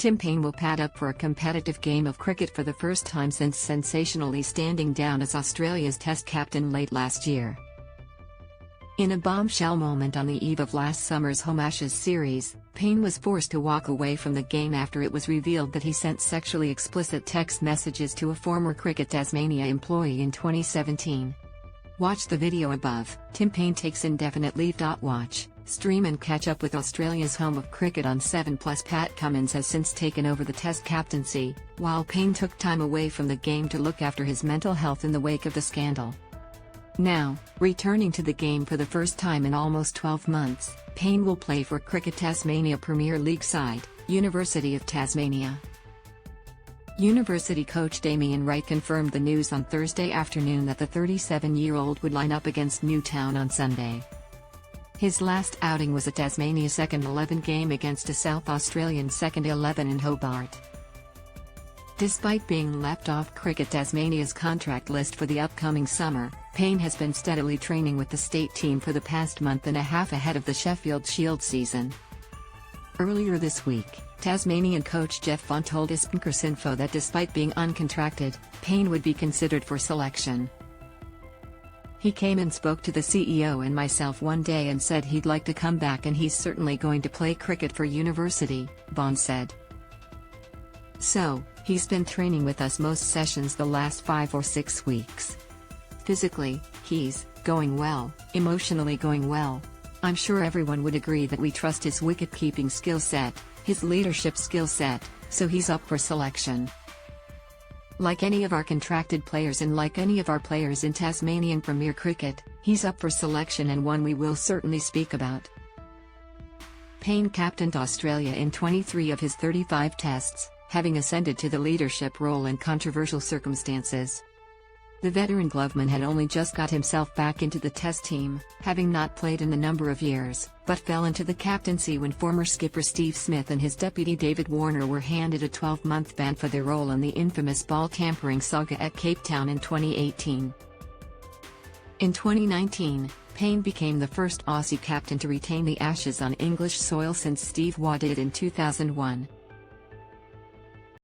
Tim Paine will pad up for a competitive game of cricket for the first time since sensationally standing down as Australia's Test captain late last year. In a bombshell moment on the eve of last summer's Home Ashes series, Paine was forced to walk away from the game after it was revealed that he sent sexually explicit text messages to a former Cricket Tasmania employee in 2017. Watch the video above. Tim Paine takes indefinite leave.Watch. Stream and catch up with Australia's home of cricket on 7+. Pat Cummins has since taken over the Test captaincy, while Paine took time away from the game to look after his mental health in the wake of the scandal. Now, returning to the game for the first time in almost 12 months, Paine will play for Cricket Tasmania Premier League side, University of Tasmania. University coach Damien Wright confirmed the news on Thursday afternoon that the 37-year-old would line up against Newtown on Sunday. His last outing was a Tasmania second 11 game against a South Australian second 11 in Hobart. Despite being left off Cricket Tasmania's contract list for the upcoming summer, Paine has been steadily training with the state team for the past month and a half ahead of the Sheffield Shield season. Earlier this week, Tasmanian coach Jeff Vaughan told Info that despite being uncontracted, Paine would be considered for selection. He came and spoke to the CEO and myself one day and said he'd like to come back and he's certainly going to play cricket for University, Vaughan said. So, he's been training with us most sessions the last 5 or 6 weeks. Physically, he's going well, emotionally going well. I'm sure everyone would agree that we trust his wicket-keeping skill set, his leadership skill set, so he's up for selection. Like any of our contracted players and like any of our players in Tasmanian Premier Cricket, he's up for selection and one we will certainly speak about. Paine captained Australia in 23 of his 35 tests, having ascended to the leadership role in controversial circumstances. The veteran gloveman had only just got himself back into the Test team, having not played in a number of years, but fell into the captaincy when former skipper Steve Smith and his deputy David Warner were handed a 12-month ban for their role in the infamous ball tampering saga at Cape Town in 2018. In 2019, Paine became the first Aussie captain to retain the Ashes on English soil since Steve Waugh did in 2001.